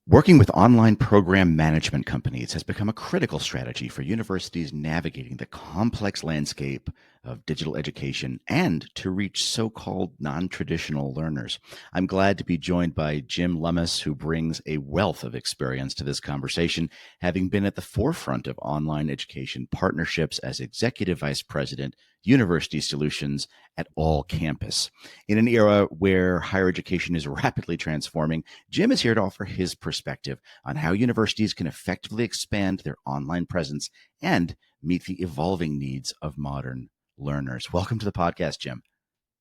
Working with online program management companies has become a critical strategy for universities navigating the complex landscape of digital education and to reach so-called non-traditional learners. I'm glad to be joined by Jim Lummus, who brings a wealth of experience to this conversation, having been at the forefront of online education partnerships as Executive Vice President, University Solutions at AllCampus. In an era where higher education is rapidly transforming, Jim is here to offer his perspective on how universities can effectively expand their online presence and meet the evolving needs of modern learners. Welcome to the podcast, Jim.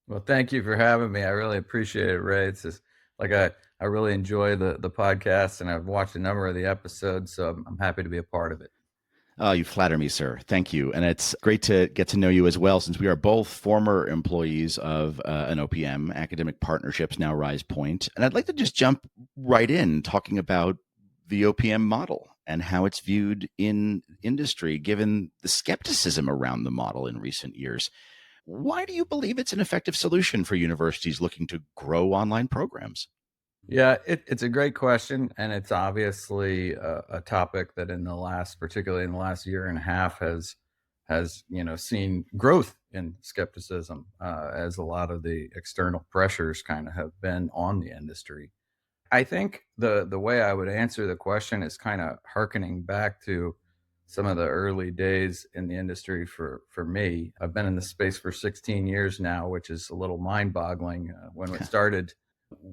Well, thank you for having me. I really appreciate it, Ray. It's just like I really enjoy the podcast, and I've watched a number of the episodes, so I'm happy to be a part of it. Oh, you flatter me, sir. Thank you. And it's great to get to know you as well, since we are both former employees of an OPM, Academic Partnerships, now Rise Point. And I'd like to just jump right in talking about the OPM model and how it's viewed in industry, given the skepticism around the model in recent years. Why do you believe it's an effective solution for universities looking to grow online programs? Yeah, it's a great question, and it's obviously a topic that particularly in the last year and a half, has seen growth in skepticism as a lot of the external pressures kind of have been on the industry. I think the way I would answer the question is kind of hearkening back to some of the early days in the industry for me. I've been in the space for 16 years now, which is a little mind-boggling. When it started,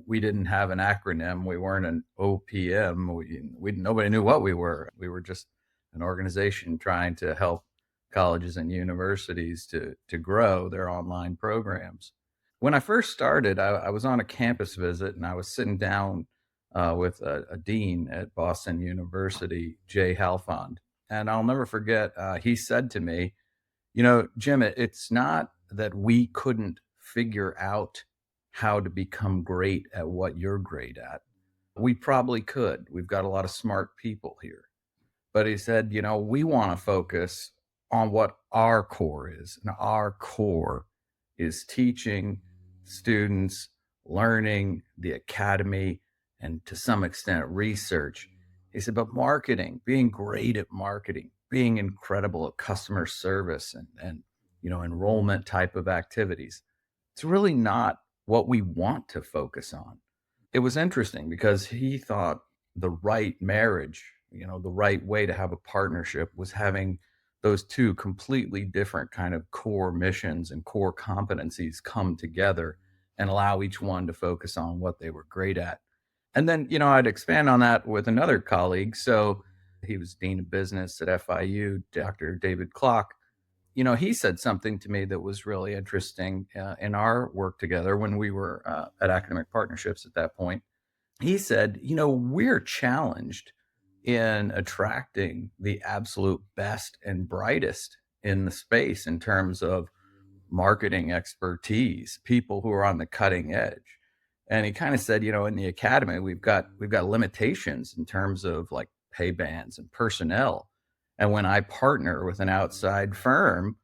we didn't have an acronym. We weren't an OPM. Nobody knew what we were. We were just an organization trying to help colleges and universities to grow their online programs. When I first started, I was on a campus visit, and I was sitting down with a dean at Boston University, Jay Halfond. And I'll never forget, he said to me, Jim, it's not that we couldn't figure out how to become great at what you're great at. We probably could. We've got a lot of smart people here. But he said, we want to focus on what our core is. And our core is teaching students, learning, the academy, and to some extent research. He said, but marketing, being great at marketing, being incredible at customer service and enrollment type of activities, it's really not what we want to focus on. It was interesting because he thought the right marriage, the right way to have a partnership was having those two completely different kind of core missions and core competencies come together and allow each one to focus on what they were great at. And then, I'd expand on that with another colleague. So he was Dean of Business at FIU, Dr. David Clock. He said something to me that was really interesting in our work together when we were at Academic Partnerships at that point. He said, we're challenged in attracting the absolute best and brightest in the space in terms of marketing expertise, people who are on the cutting edge. And he kind of said, in the academy, we've got limitations in terms of like pay bands and personnel. And when I partner with an outside firm,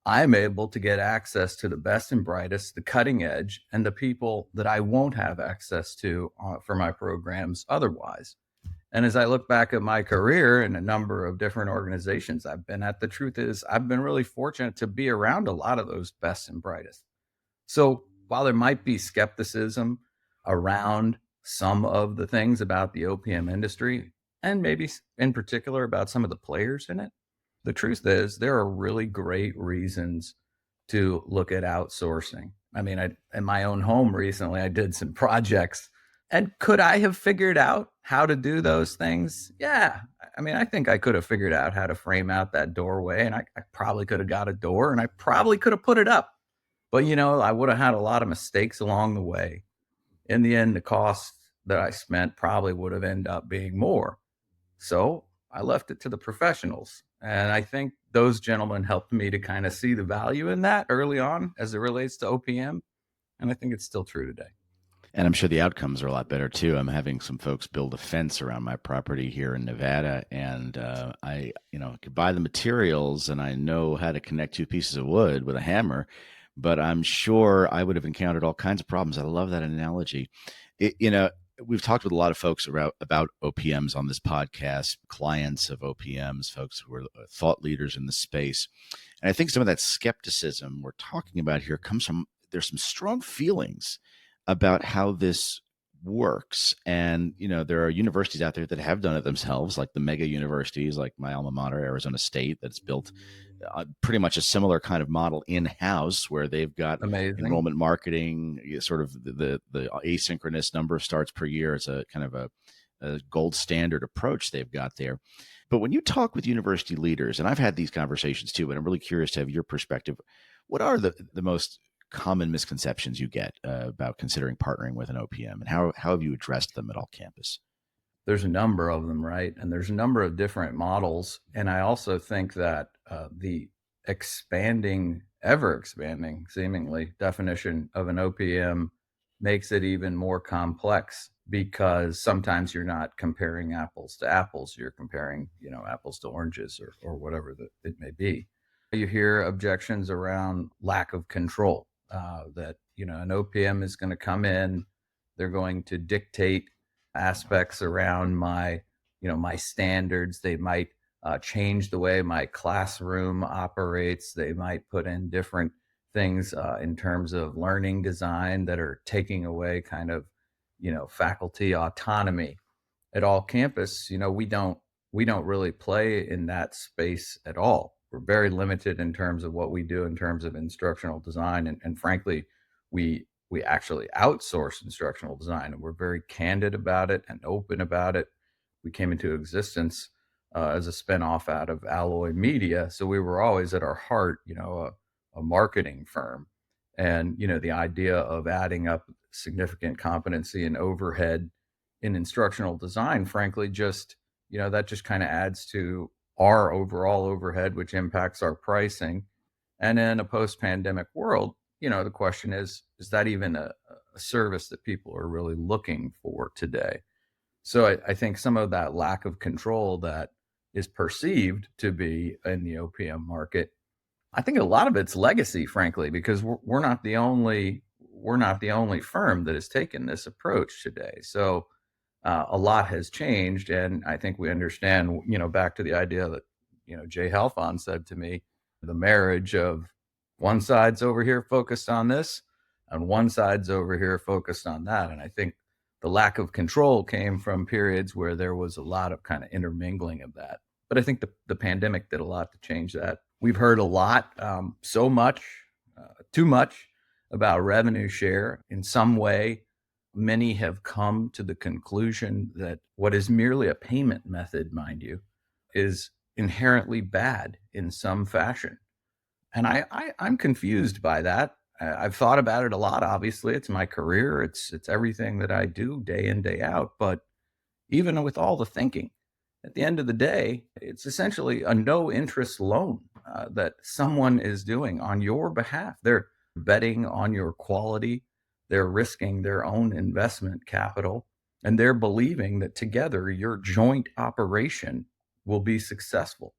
I'm able to get access to the best and brightest, the cutting edge, and the people that I won't have access to for my programs otherwise. And as I look back at my career in a number of different organizations I've been at, the truth is I've been really fortunate to be around a lot of those best and brightest. So while there might be skepticism around some of the things about the OPM industry, and maybe in particular about some of the players in it, the truth is there are really great reasons to look at outsourcing. I mean, in my own home recently, I did some projects. And could I have figured out how to do those things? Yeah. I mean, I think I could have figured out how to frame out that doorway, and I probably could have got a door, and I probably could have put it up. But, I would have had a lot of mistakes along the way. In the end, the cost that I spent probably would have ended up being more. So I left it to the professionals. And I think those gentlemen helped me to kind of see the value in that early on as it relates to OPM. And I think it's still true today. And I'm sure the outcomes are a lot better too. I'm having some folks build a fence around my property here in Nevada, and I could buy the materials, and I know how to connect two pieces of wood with a hammer, but I'm sure I would have encountered all kinds of problems. I love that analogy. We've talked with a lot of folks about OPMs on this podcast, clients of OPMs, folks who are thought leaders in the space. And I think some of that skepticism we're talking about here comes from there's some strong feelings about how this works. And, there are universities out there that have done it themselves, like the mega universities, like my alma mater, Arizona State, that's built pretty much a similar kind of model in-house where they've got Amazing. enrollment marketing, sort of the asynchronous number of starts per year as a kind of a gold standard approach they've got there. But when you talk with university leaders, and I've had these conversations too, and I'm really curious to have your perspective, what are the most common misconceptions you get about considering partnering with an OPM, and how have you addressed them at AllCampus? There's a number of them, right? And there's a number of different models. And I also think that the ever expanding, seemingly, definition of an OPM makes it even more complex because sometimes you're not comparing apples to apples. You're comparing, apples to oranges or whatever it may be. You hear objections around lack of control, that, an OPM is going to come in, they're going to dictate aspects around my standards. They might change the way my classroom operates. They might put in different things in terms of learning design that are taking away kind of, faculty autonomy. At AllCampus, we don't really play in that space at all. We're very limited in terms of what we do in terms of instructional design, and frankly, we actually outsource instructional design, and we're very candid about it and open about it. We came into existence as a spinoff out of Alloy Media, so we were always at our heart, a marketing firm, and the idea of adding up significant competency and overhead in instructional design, frankly, just that just kind of adds to our overall overhead, which impacts our pricing. And in a post-pandemic world, the question is that even a service that people are really looking for today? So I think some of that lack of control that is perceived to be in the OPM market, I think a lot of it's legacy, frankly, because we're not the only firm that has taken this approach today. So a lot has changed, and I think we understand. Back to the idea that Jay Halfon said to me, the marriage of one side's over here focused on this, and one side's over here focused on that. And I think the lack of control came from periods where there was a lot of kind of intermingling of that. But I think the pandemic did a lot to change that. We've heard a lot, so much, too much, about revenue share. In some way, many have come to the conclusion that what is merely a payment method, mind you, is inherently bad in some fashion. And I'm confused by that. I've thought about it a lot. Obviously, it's my career. It's everything that I do day in, day out. But even with all the thinking, at the end of the day, it's essentially a no interest loan that someone is doing on your behalf. They're betting on your quality. They're risking their own investment capital, and they're believing that together your joint operation will be successful.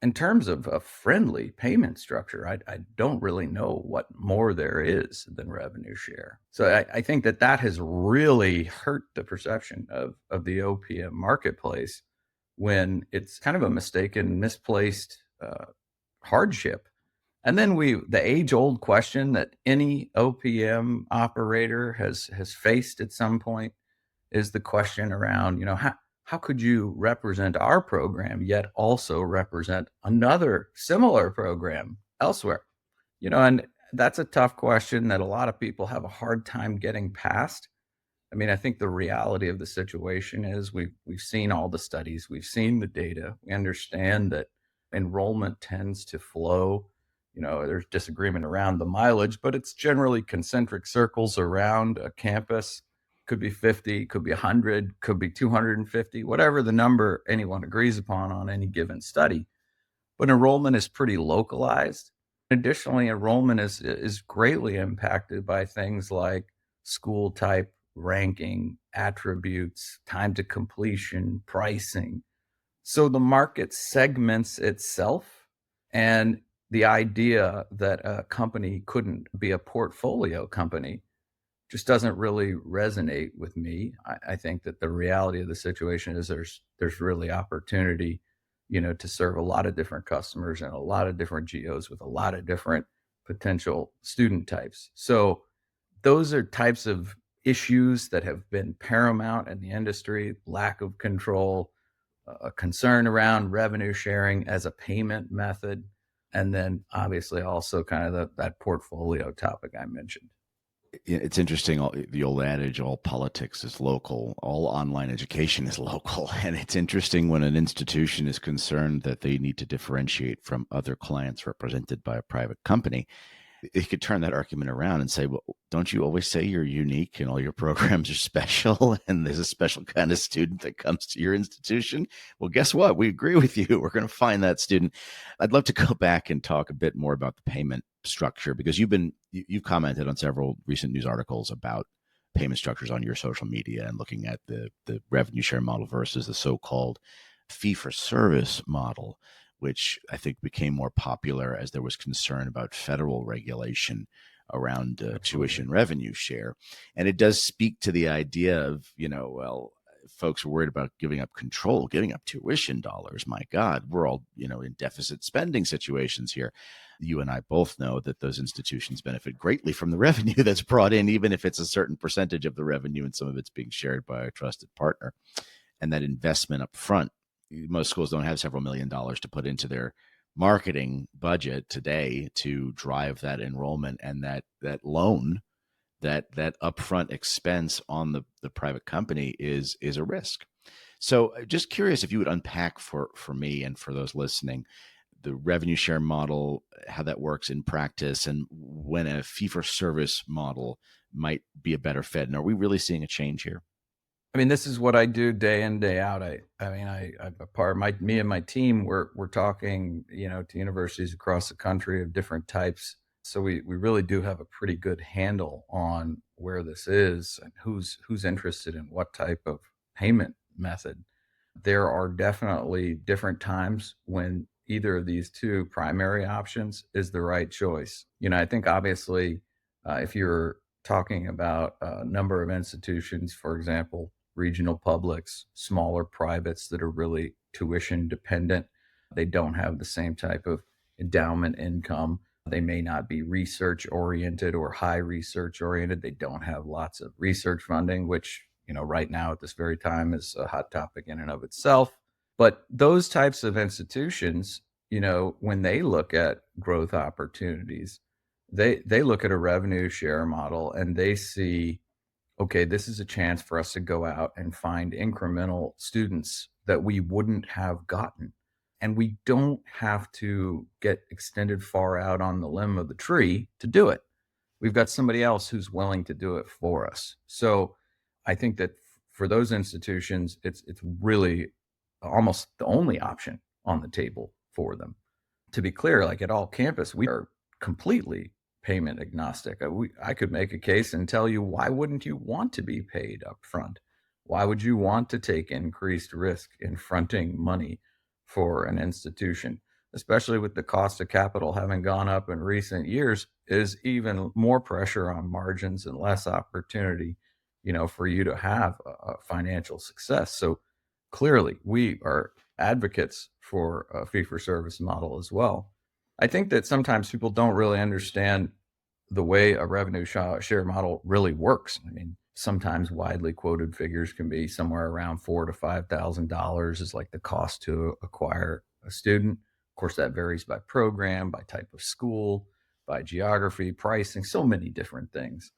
In terms of a friendly payment structure, I don't really know what more there is than revenue share. So I think that has really hurt the perception of the OPM marketplace when it's kind of a mistaken, misplaced hardship. And then the age-old question that any OPM operator has faced at some point is the question around, how could you represent our program yet also represent another similar program elsewhere? And that's a tough question that a lot of people have a hard time getting past. I mean, I think the reality of the situation is we've seen all the studies, we've seen the data, we understand that enrollment tends to flow. There's disagreement around the mileage, but it's generally concentric circles around a campus. Could be 50, could be 100, could be 250, whatever the number anyone agrees upon on any given study. But enrollment is pretty localized. Additionally, enrollment is greatly impacted by things like school type, ranking, attributes, time to completion, pricing. So the market segments itself, and the idea that a company couldn't be a portfolio company just doesn't really resonate with me. I think that the reality of the situation is there's really opportunity, to serve a lot of different customers and a lot of different geos with a lot of different potential student types. So those are types of issues that have been paramount in the industry: lack of control, a concern around revenue sharing as a payment method, and then obviously also kind of that portfolio topic I mentioned. It's interesting. The old adage, all politics is local, all online education is local. And it's interesting when an institution is concerned that they need to differentiate from other clients represented by a private company. You could turn that argument around and say, well, don't you always say you're unique and all your programs are special and there's a special kind of student that comes to your institution? Well, guess what? We agree with you. We're going to find that student. I'd love to go back and talk a bit more about the payment structure, because you've commented on several recent news articles about payment structures on your social media and looking at the revenue share model versus the so-called fee for service model, which I think became more popular as there was concern about federal regulation around tuition revenue share. And it does speak to the idea of, well, folks are worried about giving up control, giving up tuition dollars. My God, we're all, in deficit spending situations here. You and I both know that those institutions benefit greatly from the revenue that's brought in, even if it's a certain percentage of the revenue and some of it's being shared by a trusted partner. And that investment up front, most schools don't have several $1,000,000 to put into their marketing budget today to drive that enrollment, and that loan, that upfront expense on the private company is a risk. So just curious if you would unpack for me and for those listening the revenue share model, how that works in practice, and when a fee for service model might be a better fit. And are we really seeing a change here? I mean, this is what I do day in, day out. I'm a part of me and my team, we're talking, to universities across the country of different types. So we really do have a pretty good handle on where this is and who's interested in what type of payment method. There are definitely different times when either of these two primary options is the right choice. I think obviously, if you're talking about a number of institutions, for example, regional publics, smaller privates that are really tuition dependent, they don't have the same type of endowment income. They may not be research oriented or high research oriented. They don't have lots of research funding, which, right now at this very time is a hot topic in and of itself. But those types of institutions, when they look at growth opportunities, they look at a revenue share model and they see, okay, this is a chance for us to go out and find incremental students that we wouldn't have gotten. And we don't have to get extended far out on the limb of the tree to do it. We've got somebody else who's willing to do it for us. So I think that for those institutions, it's really almost the only option on the table for them. To be clear, like at AllCampus, we are completely payment agnostic. I could make a case and tell you, why wouldn't you want to be paid up front? Why would you want to take increased risk in fronting money for an institution, especially with the cost of capital having gone up in recent years? Is even more pressure on margins and less opportunity, for you to have a financial success. So clearly, we are advocates for a fee for service model as well. I think that sometimes people don't really understand the way a revenue share model really works. I mean, sometimes widely quoted figures can be somewhere around $4,000 to $5,000 is like the cost to acquire a student. Of course, that varies by program, by type of school, by geography, pricing, so many different things.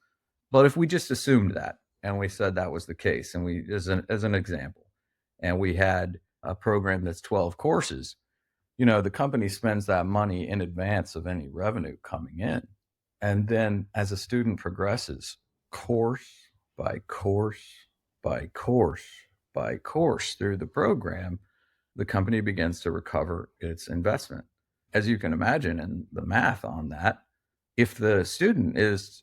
But if we just assumed that and we said that was the case, and we, as an example, and we had a program that's 12 courses, the company spends that money in advance of any revenue coming in. And then as a student progresses, course by course by course by course through the program, the company begins to recover its investment. As you can imagine, and the math on that, if the student is,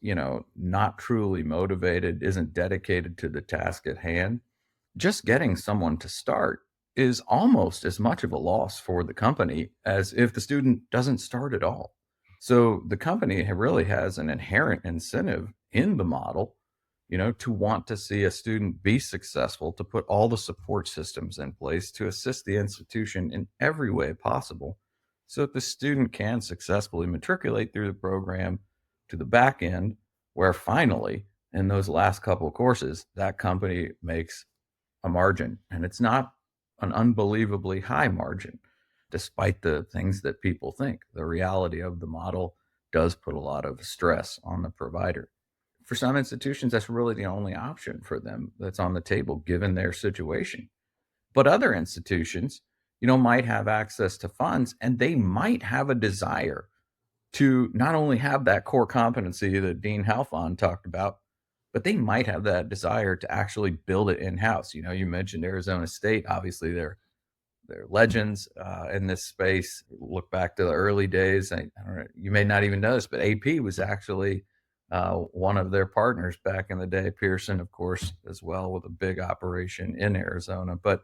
not truly motivated, isn't dedicated to the task at hand, just getting someone to start is almost as much of a loss for the company as if the student doesn't start at all. So the company really has an inherent incentive in the model to want to see a student be successful, to put all the support systems in place to assist the institution in every way possible so that the student can successfully matriculate through the program to the back end, where finally, in those last couple of courses, that company makes a margin. And it's not an unbelievably high margin, despite the things that people think. The reality of the model does put a lot of stress on the provider. For some institutions, that's really the only option for them that's on the table, given their situation. But other institutions, might have access to funds, and they might have a desire to not only have that core competency that Dean Halfon talked about, but they might have that desire to actually build it in-house. You mentioned Arizona State. Obviously, they're legends in this space. Look back to the early days. I don't know, you may not even know this, but AP was actually one of their partners back in the day. Pearson, of course, as well, with a big operation in Arizona. But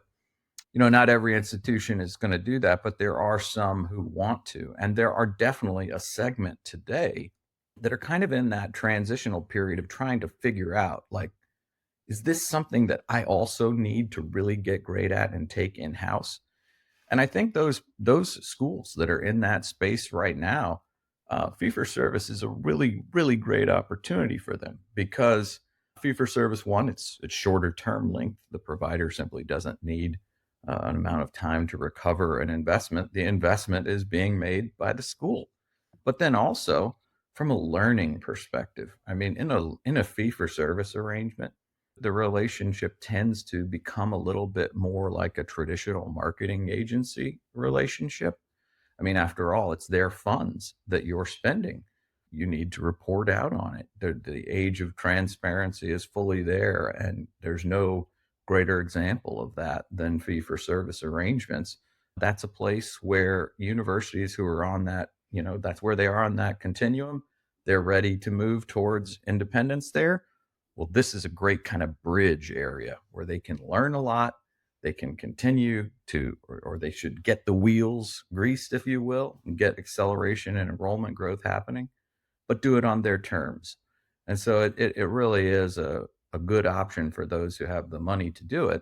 not every institution is going to do that, but there are some who want to. And there are definitely a segment today that are kind of in that transitional period of trying to figure out, like, is this something that I also need to really get great at and take in-house? And I think those schools that are in that space right now, fee for service is a really, really great opportunity for them, because fee for service, one, it's shorter term length. The provider simply doesn't need an amount of time to recover an investment. The investment is being made by the school. But then also from a learning perspective, I mean, in a fee for service arrangement, the relationship tends to become a little bit more like a traditional marketing agency relationship. I mean, after all, it's their funds that you're spending. You need to report out on it. The age of transparency is fully there, and there's no greater example of that than fee for service arrangements. That's a place where universities who are on that, that's where they are on that continuum. They're ready to move towards independence there. Well, this is a great kind of bridge area where they can learn a lot. They can continue to, or they should get the wheels greased, if you will, and get acceleration and enrollment growth happening, but do it on their terms. And so it really is a good option for those who have the money to do it.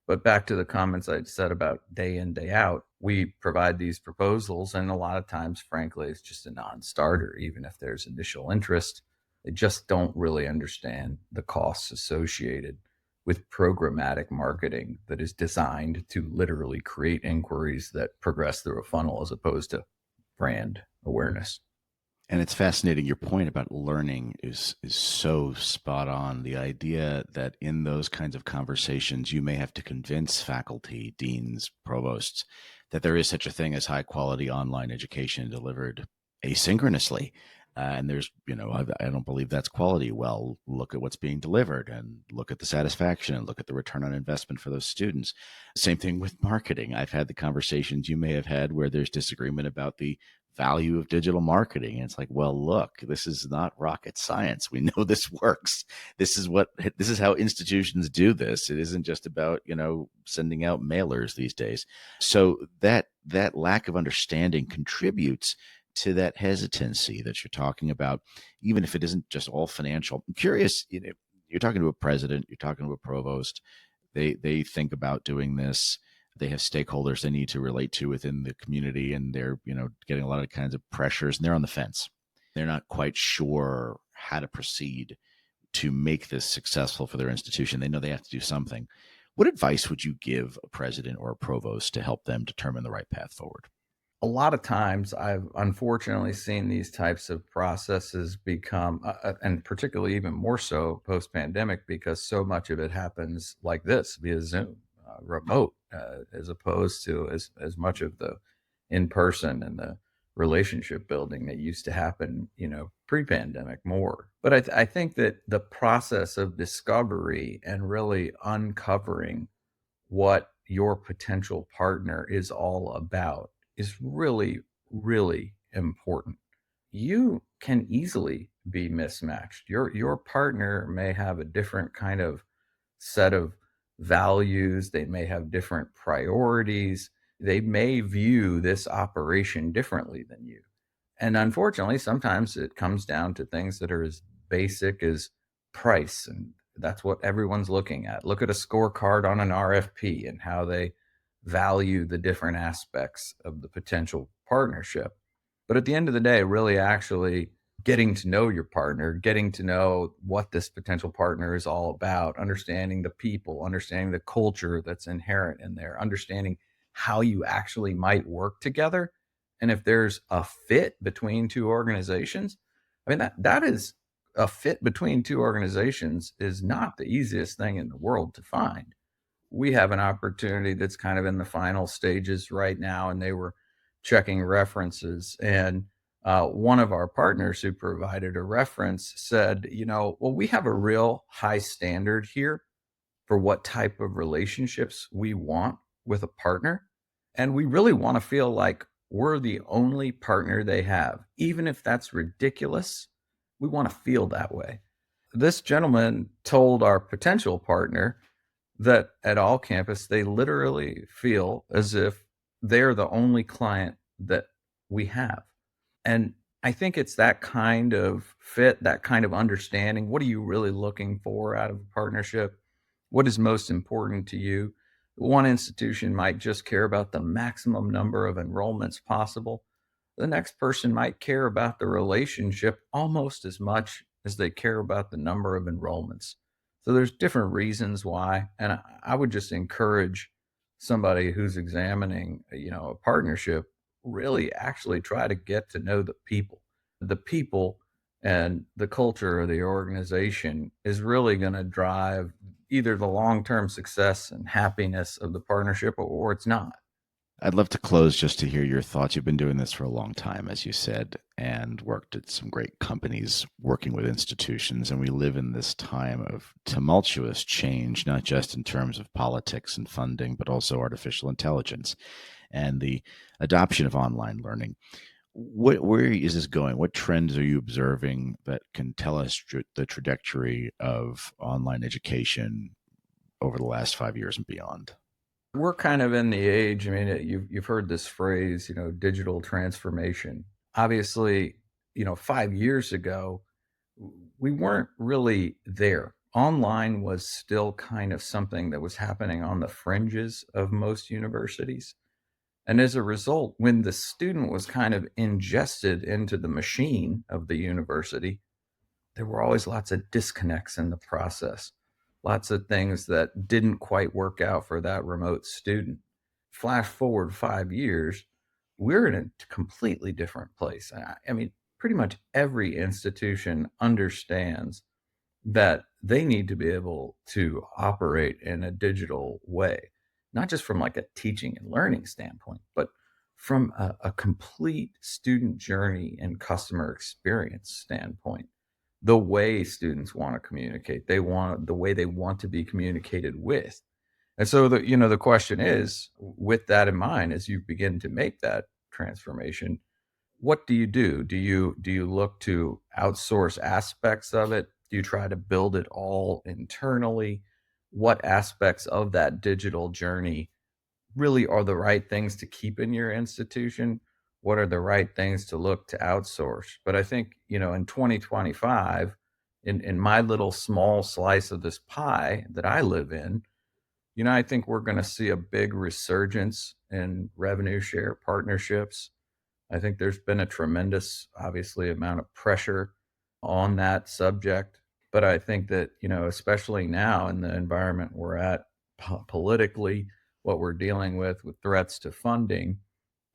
But back to the comments I said about day in, day out, we provide these proposals, and a lot of times, frankly, it's just a non-starter. Even if there's initial interest, they just don't really understand the costs associated with programmatic marketing that is designed to literally create inquiries that progress through a funnel as opposed to brand awareness. And it's fascinating. Your point about learning is so spot on. The idea that in those kinds of conversations, you may have to convince faculty, deans, provosts, that there is such a thing as high quality online education delivered asynchronously. And there's, I don't believe that's quality. Well, look at what's being delivered and look at the satisfaction and look at the return on investment for those students. Same thing with marketing. I've had the conversations you may have had where there's disagreement about the value of digital marketing. And it's like, well, look, this is not rocket science. We know this works. This is how institutions do this. It isn't just about, sending out mailers these days. So that lack of understanding contributes to that hesitancy that you're talking about, even if it isn't just all financial. I'm curious, you're talking to a president, you're talking to a provost, they think about doing this. They have stakeholders they need to relate to within the community, and they're, getting a lot of kinds of pressures, and they're on the fence. They're not quite sure how to proceed to make this successful for their institution. They know they have to do something. What advice would you give a president or a provost to help them determine the right path forward? A lot of times I've unfortunately seen these types of processes become, and particularly even more so post pandemic, because so much of it happens like this via Zoom, remote, as opposed to as much of the in person and the relationship building that used to happen, pre pandemic more. But I think that the process of discovery and really uncovering what your potential partner is all about is really, really important. You can easily be mismatched. Your partner may have a different kind of set of values. They may have different priorities. They may view this operation differently than you. And unfortunately, sometimes it comes down to things that are as basic as price. And that's what everyone's looking at. Look at a scorecard on an RFP and how they value the different aspects of the potential partnership. But at the end of the day, really actually getting to know your partner, getting to know what this potential partner is all about, understanding the people, understanding the culture that's inherent in there, understanding how you actually might work together. And if there's a fit between two organizations, I mean, that is a fit between two organizations is not the easiest thing in the world to find. We have an opportunity that's kind of in the final stages right now, and they were checking references. And one of our partners who provided a reference said, well, we have a real high standard here for what type of relationships we want with a partner. And we really want to feel like we're the only partner they have. Even if that's ridiculous, we want to feel that way. This gentleman told our potential partner that at AllCampus, they literally feel as if they're the only client that we have. And I think it's that kind of fit, that kind of understanding. What are you really looking for out of a partnership? What is most important to you? One institution might just care about the maximum number of enrollments possible. The next person might care about the relationship almost as much as they care about the number of enrollments. So there's different reasons why, and I would just encourage somebody who's examining, a partnership, really actually try to get to know the people. The people and the culture of the organization is really going to drive either the long-term success and happiness of the partnership, or it's not. I'd love to close just to hear your thoughts. You've been doing this for a long time, as you said, and worked at some great companies working with institutions. And we live in this time of tumultuous change, not just in terms of politics and funding, but also artificial intelligence and the adoption of online learning. Where is this going? What trends are you observing that can tell us the trajectory of online education over the last 5 years and beyond? We're kind of in the age. I mean, you've heard this phrase, digital transformation. Obviously, 5 years ago, we weren't really there. Online was still kind of something that was happening on the fringes of most universities. And as a result, when the student was kind of ingested into the machine of the university, there were always lots of disconnects in the process, lots of things that didn't quite work out for that remote student. Flash forward 5 years, we're in a completely different place. I mean, pretty much every institution understands that they need to be able to operate in a digital way, not just from like a teaching and learning standpoint, but from a complete student journey and customer experience standpoint. The way students want to communicate, the way they want to be communicated with. And so the question is, with that in mind, as you begin to make that transformation, what do you do? Do you look to outsource aspects of it? Do you try to build it all internally? What aspects of that digital journey really are the right things to keep in your institution? What are the right things to look to outsource? But I think, in 2025, in my little small slice of this pie that I live in, I think we're going to see a big resurgence in revenue share partnerships. I think there's been a tremendous, obviously, amount of pressure on that subject. But I think that, especially now in the environment we're at politically, what we're dealing with threats to funding,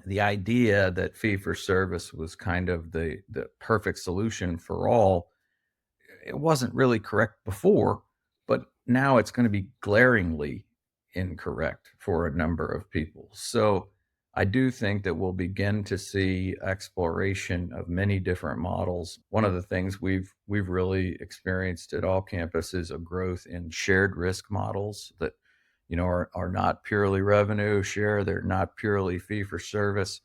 the idea that fee for service was kind of the perfect solution for all, it wasn't really correct before, but now it's going to be glaringly incorrect for a number of people. So I do think that we'll begin to see exploration of many different models. One of the things we've really experienced at AllCampus is a growth in shared risk models that are not purely revenue share, they're not purely fee for service,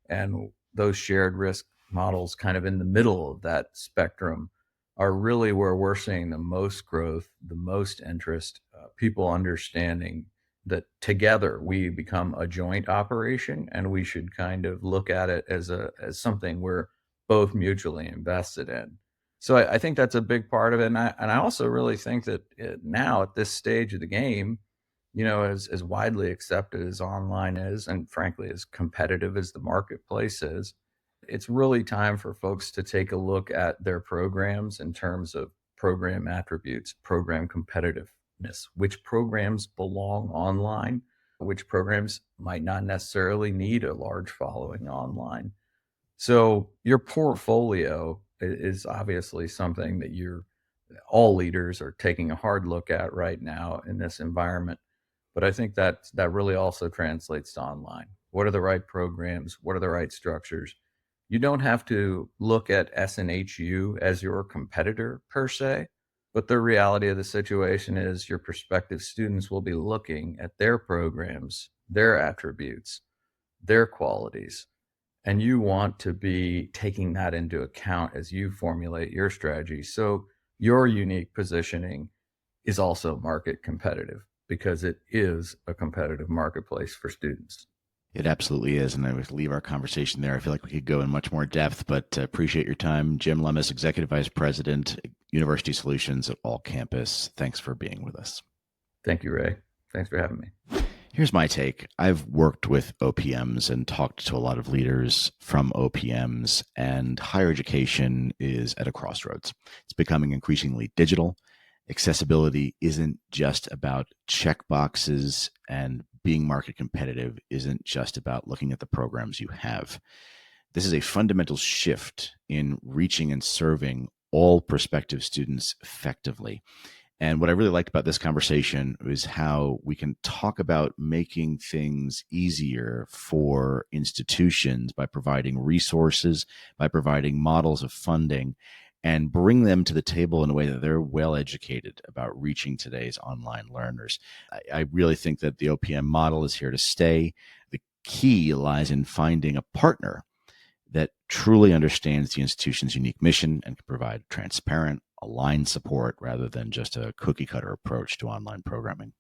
and those shared risk models kind of in the middle of that spectrum are really where we're seeing the most growth, the most interest, people understanding that together we become a joint operation, and we should kind of look at it as something we're both mutually invested in. So I think that's a big part of it. And I also really think that now at this stage of the game, as widely accepted as online is, and frankly, as competitive as the marketplace is, it's really time for folks to take a look at their programs in terms of program attributes, program competitiveness, which programs belong online, which programs might not necessarily need a large following online. So your portfolio is obviously something that all leaders are taking a hard look at right now in this environment. But I think that really also translates to online. What are the right programs? What are the right structures? You don't have to look at SNHU as your competitor per se, but the reality of the situation is your prospective students will be looking at their programs, their attributes, their qualities, and you want to be taking that into account as you formulate your strategy. So your unique positioning is also market competitive because it is a competitive marketplace for students. It absolutely is. And I would leave our conversation there. I feel like we could go in much more depth, but appreciate your time. Jim Lummus, Executive Vice President, University Solutions at AllCampus. Thanks for being with us. Thank you, Ray. Thanks for having me. Here's my take. I've worked with OPMs and talked to a lot of leaders from OPMs, and higher education is at a crossroads. It's becoming increasingly digital. Accessibility isn't just about check boxes, and being market competitive isn't just about looking at the programs you have. This is a fundamental shift in reaching and serving all prospective students effectively. And what I really liked about this conversation is how we can talk about making things easier for institutions by providing resources, by providing models of funding, and bring them to the table in a way that they're well educated about reaching today's online learners. I really think that the OPM model is here to stay. The key lies in finding a partner that truly understands the institution's unique mission and can provide transparent, aligned support rather than just a cookie cutter approach to online programming.